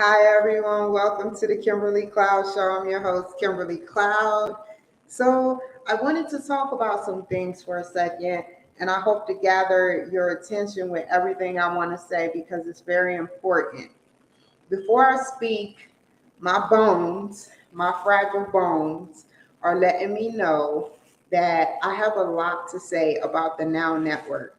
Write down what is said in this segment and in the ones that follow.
Hi, everyone. Welcome to the Kimberly Cloud Show. I'm your host, Kimberly Cloud. So, I wanted to talk about some things for a second, and I hope to gather your attention with everything I want to say because it's very important. Before I speak, my fragile bones, are letting me know that I have a lot to say about the Now Network.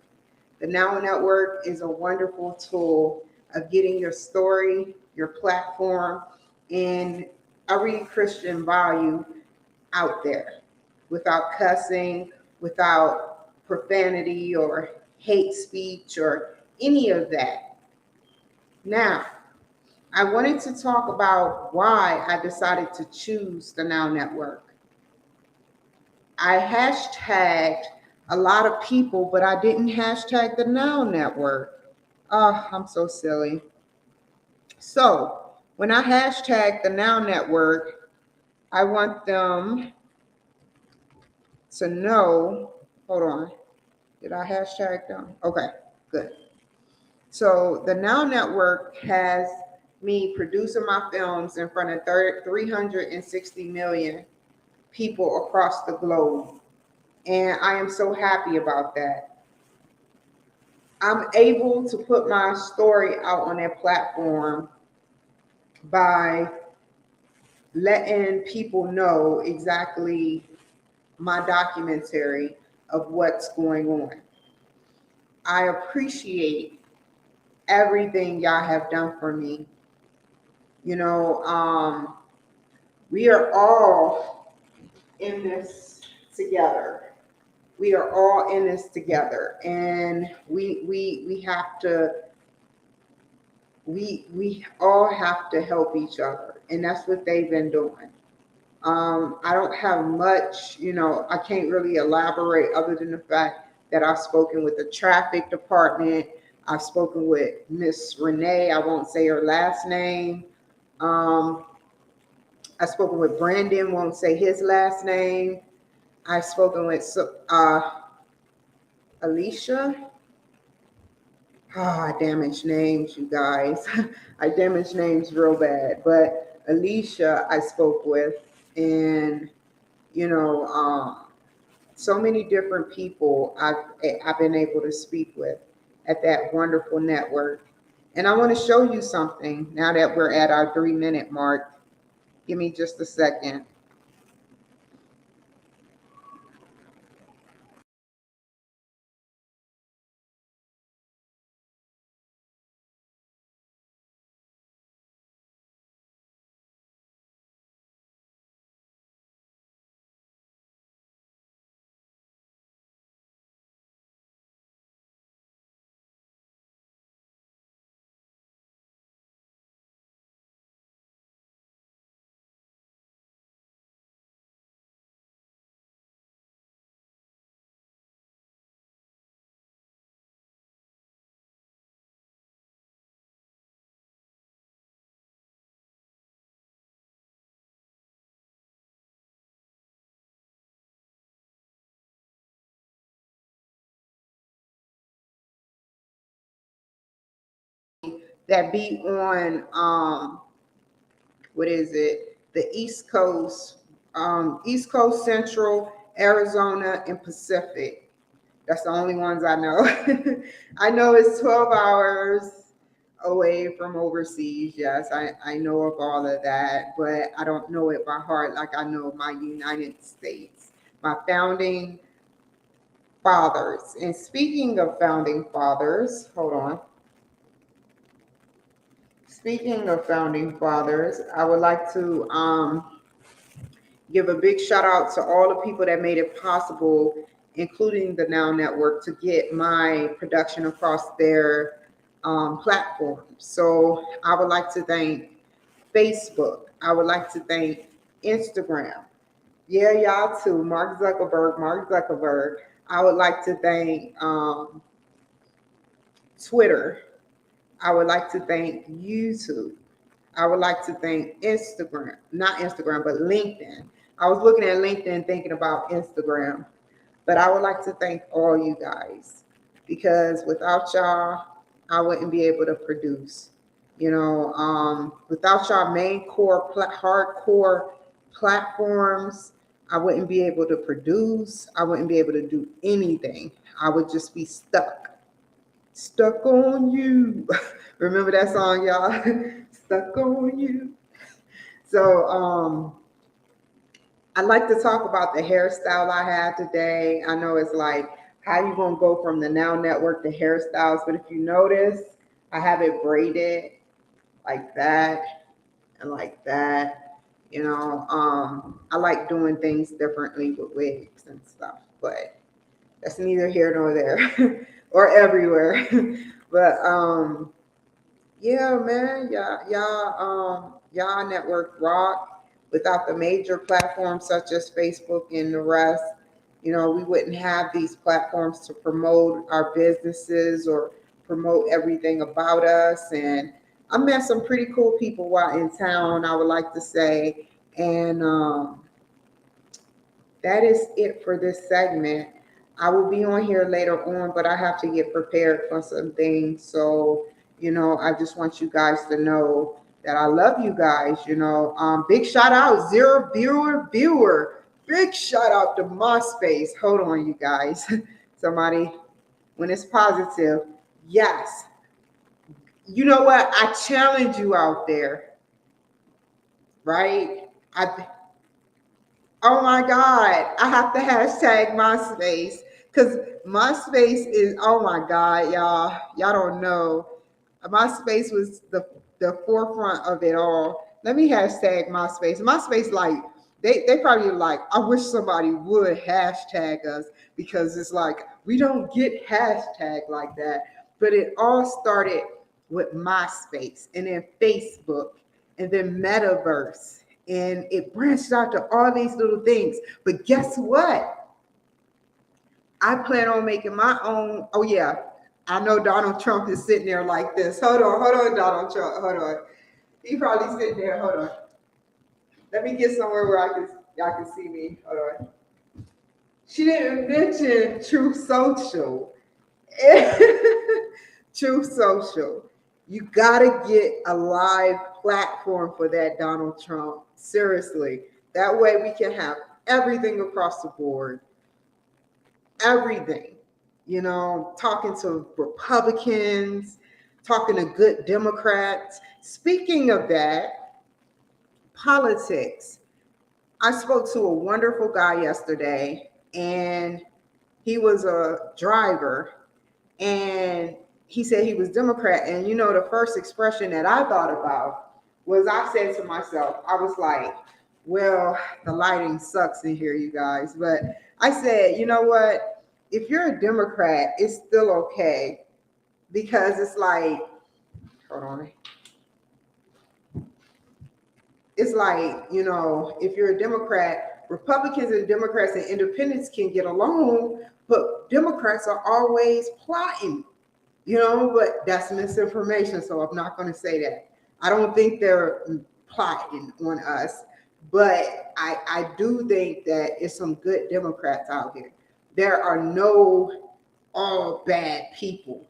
The Now Network is a wonderful tool of getting your story, your platform, and every Christian value out there without cussing, without profanity or hate speech or any of that. Now, I wanted to talk about why I decided to choose the Now Network. I hashtagged a lot of people, but I didn't hashtag the Now Network. Oh, I'm so silly. So when I hashtag the Now Network, I want them to know. Hold on. Did I hashtag them? Okay, good. So the Now Network has me producing my films in front of 360 million people across the globe. And I am so happy about that. I'm able to put my story out on that platform by letting people know exactly my documentary of what's going on. I appreciate everything y'all have done for me. You know, we are all in this together. We are all in this together, and we have to we all have to help each other, and that's what they've been doing. I don't have much, I can't really elaborate other than the fact that I've spoken with the traffic department. I've spoken with Miss Renee. I won't say her last name. Um, I've spoken with Brandon, won't say his last name. I've spoken with Alicia. I damage names, you guys. I damage names real bad. But Alicia, I spoke with, and you know, so many different people I've been able to speak with at that wonderful network. And I want to show you something now that we're at our 3 minute mark. Give me just a second. That be on what is it? The East Coast, Central, Arizona, and Pacific. That's the only ones I know. I know it's 12 hours away from overseas. Yes, I know of all of that, but I don't know it by heart like I know my United States, my founding fathers. And speaking of founding fathers, hold on. Speaking of founding fathers, I would like to give a big shout out to all the people that made it possible, including the Now Network, to get my production across their platforms. So I would like to thank Facebook. I would like to thank Instagram. Yeah, y'all too. Mark Zuckerberg, Mark Zuckerberg. I would like to thank Twitter. I would like to thank YouTube. I would like to thank Instagram, not Instagram, but LinkedIn. I was looking at LinkedIn thinking about Instagram, but I would like to thank all you guys because without y'all, I wouldn't be able to produce. Without y'all main hardcore platforms, I wouldn't be able to produce. I wouldn't be able to do anything. I would just be stuck on you. Remember that song, y'all? Stuck on you. So, I'd like to talk about the hairstyle I had today. I know it's like, how you gonna go from the Now Network to hairstyles? But if you notice, I have it braided like that and like that. I like doing things differently with wigs and stuff, but that's neither here nor there or everywhere. But yeah, man, y'all network rock. Without the major platforms such as Facebook and the rest, we wouldn't have these platforms to promote our businesses or promote everything about us. And I met some pretty cool people while in town, I would like to say. And that is it for this segment. I will be on here later on, but I have to get prepared for some things. So, I just want you guys to know that I love you guys. Big shout out, zero viewer. Big shout out to MySpace. Hold on, you guys. Somebody, when it's positive, yes. You know what? I challenge you out there, right? Oh my God, I have to hashtag MySpace because MySpace is, oh my God, y'all don't know. MySpace was the forefront of it all. Let me hashtag MySpace. MySpace, like, they probably like, I wish somebody would hashtag us because it's like, we don't get hashtag like that. But it all started with MySpace and then Facebook and then Metaverse. And it branched out to all these little things. But guess what? I plan on making my own. Oh, yeah. I know Donald Trump is sitting there like this. Hold on, Donald Trump. Hold on. He probably sitting there. Hold on. Let me get somewhere where y'all can see me. Hold on. She didn't mention Truth Social. Truth Social. You gotta get a live platform for that, Donald Trump. Seriously. That way we can have everything across the board. Everything. Talking to Republicans, talking to good Democrats. Speaking of that, politics. I spoke to a wonderful guy yesterday, and he was a driver, and he said he was Democrat. And the first expression that I thought about was, I said to myself, I was like, well, the lighting sucks in here, you guys. But I said, you know what? If you're a Democrat, it's still okay. Because it's like, hold on. It's like, if you're a Democrat, Republicans and Democrats and independents can get along, but Democrats are always plotting. But that's misinformation, so I'm not going to say that. I don't think they're plotting on us, but I do think that it's some good Democrats out here. There are no all bad people.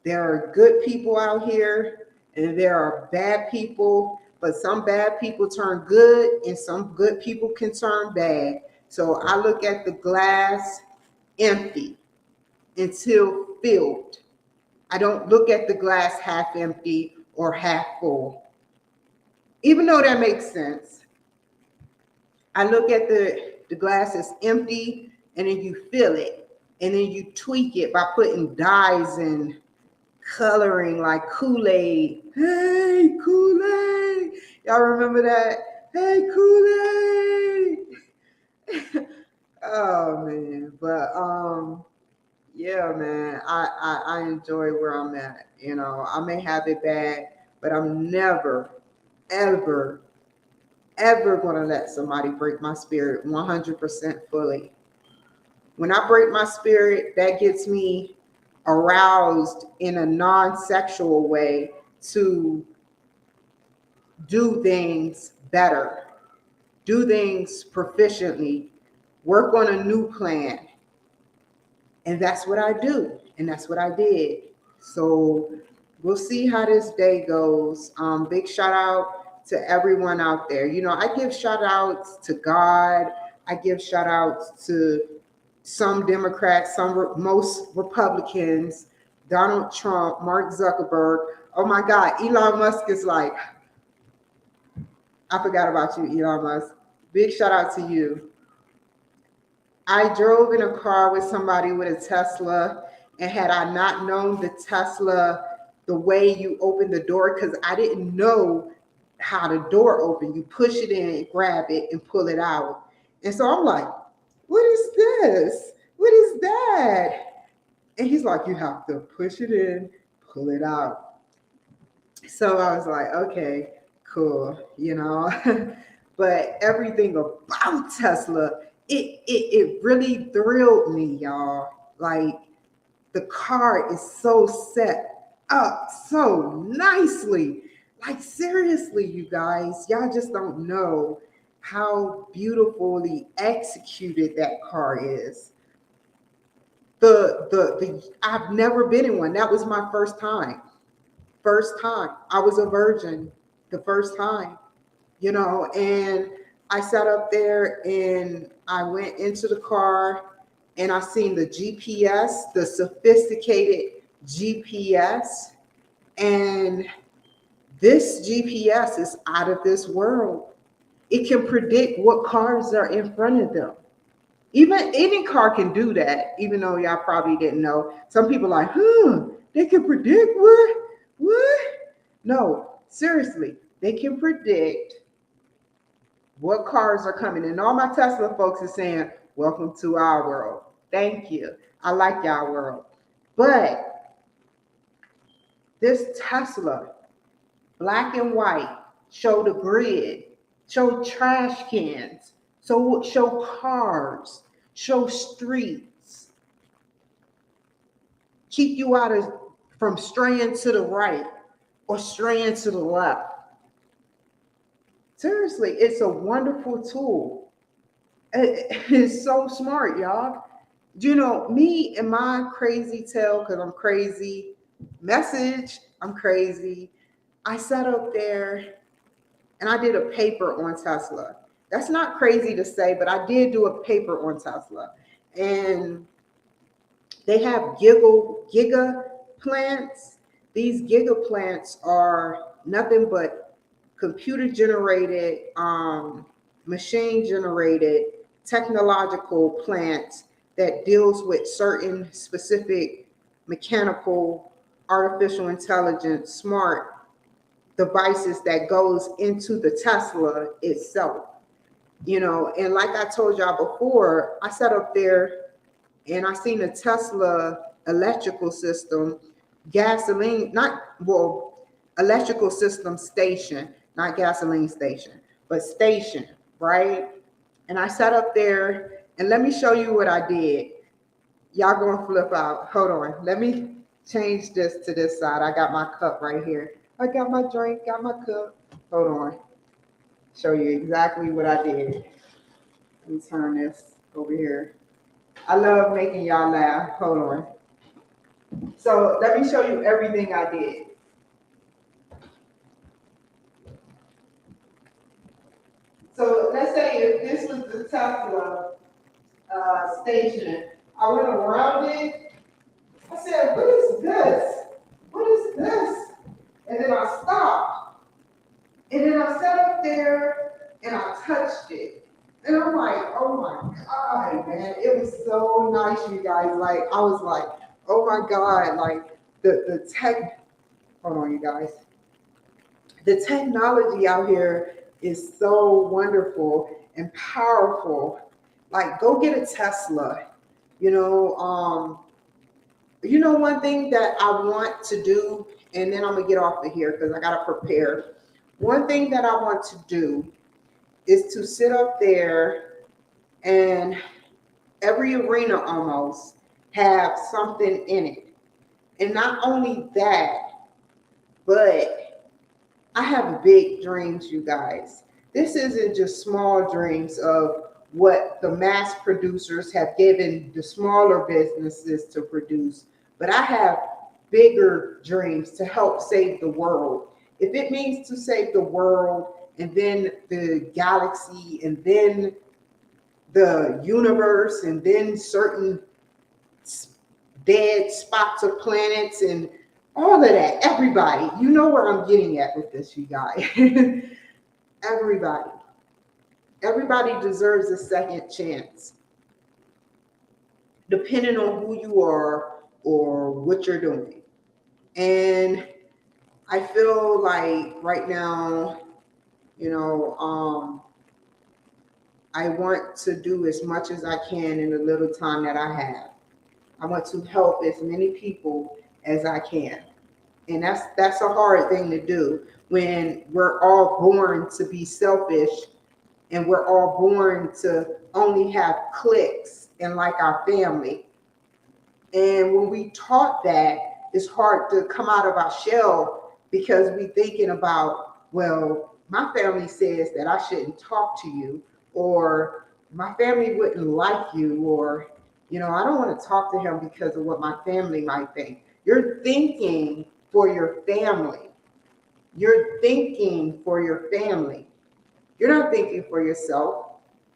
There are good people out here, and there are bad people, but some bad people turn good, and some good people can turn bad. So I look at the glass empty until filled. I don't look at the glass half empty or half full. Even though that makes sense, I look at the glass as empty, and then you fill it, and then you tweak it by putting dyes and coloring like Kool-Aid. Hey, Kool-Aid. Y'all remember that? Hey, Kool-Aid. Oh, man. But, yeah, man, I enjoy where I'm at. I may have it bad, but I'm never, ever, ever going to let somebody break my spirit 100% fully. When I break my spirit, that gets me aroused in a non-sexual way to do things better, do things proficiently, work on a new plan. And that's what I do. And that's what I did. So we'll see how this day goes. Big shout out to everyone out there. You know, I give shout outs to God. I give shout outs to some Democrats, most Republicans, Donald Trump, Mark Zuckerberg. Oh my God, Elon Musk is like, I forgot about you, Elon Musk. Big shout out to you. I drove in a car with somebody with a Tesla, and had I not known the Tesla, the way you open the door, because I didn't know how the door opened. You push it in, grab it, and pull it out. And so I'm like, what is this? What is that? And he's like, you have to push it in, pull it out. So I was like, okay, cool, you know. But everything about Tesla, it really thrilled me, y'all. Like, the car is so set up so nicely. Like, seriously, you guys, y'all just don't know how beautifully executed that car is. The I've never been in one. That was my first time. First time. I was a virgin the first time, you know, and I sat up there and I went into the car and I seen the GPS, the sophisticated GPS. And this GPS is out of this world. It can predict what cars are in front of them. Even any car can do that, even though y'all probably didn't know. Some people are like, they can predict what? What? No, seriously, they can predict what cars are coming. And all my Tesla folks are saying, welcome to our world. Thank you. I like y'all world. But this Tesla, black and white, show the grid, show trash cans, so show cars, show streets, keep you out of from straying to the right or straying to the left. Seriously, it's a wonderful tool. It's so smart, y'all. You know, me and my crazy tail, because I'm crazy, message, I'm crazy. I sat up there and I did a paper on Tesla. That's not crazy to say, but I did do a paper on Tesla. And they have giga plants. These giga plants are nothing but computer generated, machine generated, technological plants that deals with certain specific mechanical, artificial intelligence, smart devices that goes into the Tesla itself. You know, and like I told y'all before, I sat up there and I seen a Tesla electrical system, gasoline, not, well, electrical system station, not gasoline station, but station, right? And I sat up there and let me show you what I did. Y'all gonna flip out. Hold on. Let me change this to this side. I got my cup right here. I got my drink, got my cup. Hold on. Show you exactly what I did. Let me turn this over here. I love making y'all laugh. Hold on. So let me show you everything I did. So let's say if this was the Tesla station, I went around it. I said, what is this? What is this? And then I stopped. And then I sat up there and I touched it. And I'm like, oh my God, man. It was so nice, you guys. Like, I was like, oh my God, like the tech, hold on, you guys. The technology out here is so wonderful and powerful. Like, go get a Tesla. You know, one thing that I want to do, and then I'm gonna get off of here because I gotta prepare. One thing that I want to do is to sit up there and every arena almost have something in it. And not only that, but I have big dreams, you guys. This isn't just small dreams of what the mass producers have given the smaller businesses to produce, but I have bigger dreams to help save the world. If it means to save the world and then the galaxy and then the universe and then certain dead spots of planets and all of that, everybody, you know where I'm getting at with this, you guys. Everybody. Everybody deserves a second chance, depending on who you are or what you're doing. And I feel like right now, you know, I want to do as much as I can in the little time that I have. I want to help as many people as I can. And that's a hard thing to do when we're all born to be selfish and we're all born to only have cliques and like our family. And when we taught that, it's hard to come out of our shell because we thinking about, well, my family says that I shouldn't talk to you, or my family wouldn't like you, or, you know, I don't want to talk to him because of what my family might think. You're thinking for your family. You're thinking for your family. You're not thinking for yourself.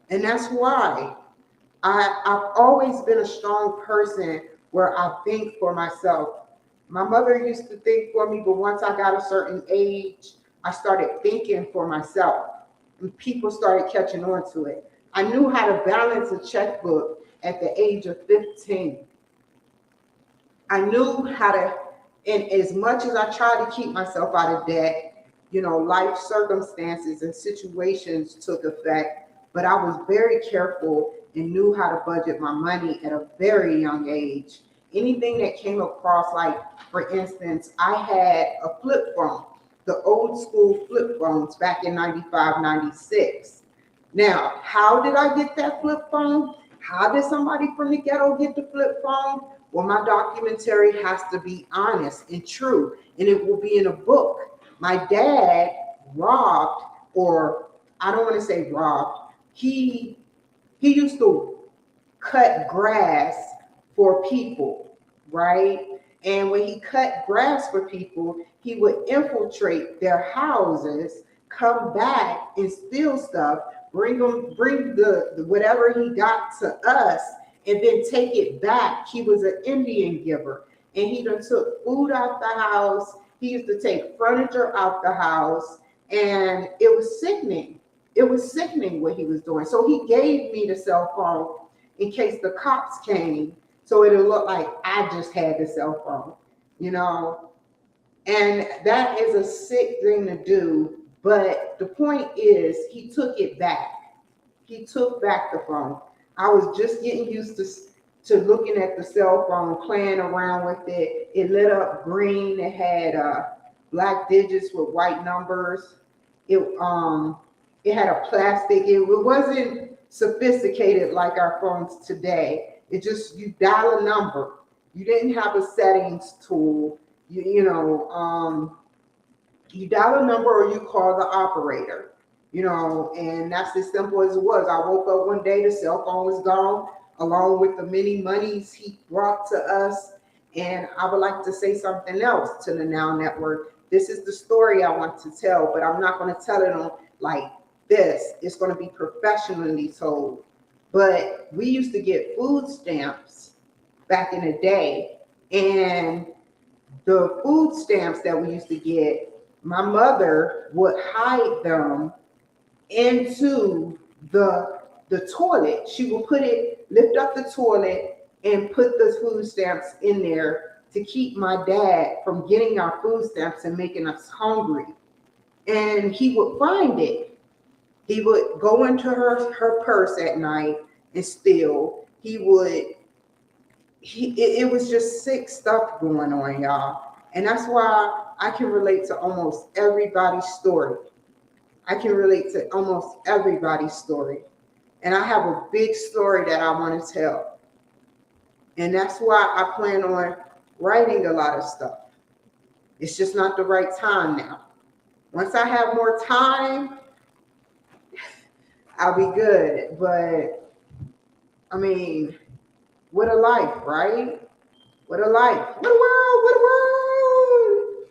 And that's why I've always been a strong person where I think for myself. My mother used to think for me, but once I got a certain age, I started thinking for myself. And people started catching on to it. I knew how to balance a checkbook at the age of 15. I knew how to, and as much as I tried to keep myself out of debt, you know, life circumstances and situations took effect, but I was very careful and knew how to budget my money at a very young age. Anything that came across, like for instance, I had a flip phone, the old school flip phones back in 95, 96. Now, how did I get that flip phone? How did somebody from the ghetto get the flip phone? Well, my documentary has to be honest and true, and it will be in a book. My dad robbed, or I don't want to say robbed, he used to cut grass for people, right? And when he cut grass for people, he would infiltrate their houses, come back and steal stuff, bring the whatever he got to us, and then take it back. He was an Indian giver, and he done took food out the house. He used to take furniture out the house, and it was sickening. It was sickening what he was doing. So he gave me the cell phone in case the cops came, so it'll look like I just had the cell phone, you know. And that is a sick thing to do. But the point is, he took it back. He took back the phone. I was just getting used to looking at the cell phone, playing around with it. It lit up green. It had black digits with white numbers. It had a plastic. It wasn't sophisticated like our phones today. It just, you dial a number. You didn't have a settings tool. You dial a number or you call the operator. You know, and that's as simple as it was. I woke up one day, the cell phone was gone, along with the many monies he brought to us. And I would like to say something else to the Now Network. This is the story I want to tell, but I'm not going to tell it on like this. It's going to be professionally told. But we used to get food stamps back in the day, and the food stamps that we used to get, my mother would hide them into the toilet. She will lift up the toilet and put the food stamps in there to keep my dad from getting our food stamps and making us hungry. And he would find it. He would go into her purse at night and steal. It was just sick stuff going on, y'all. And that's why I can relate to almost everybody's story. I can relate to almost everybody's story. And I have a big story that I want to tell. And that's why I plan on writing a lot of stuff. It's just not the right time now. Once I have more time, I'll be good. But I mean, what a life, right? What a life. What a world. What a world.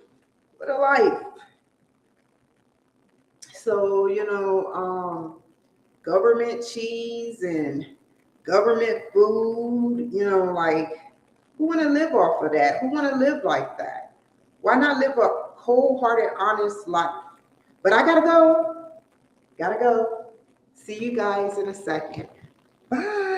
What a life. So, government cheese and government food, like who want to live off of that? Who want to live like that? Why not live a wholehearted, honest life? But I gotta go. Gotta go. See you guys in a second. Bye.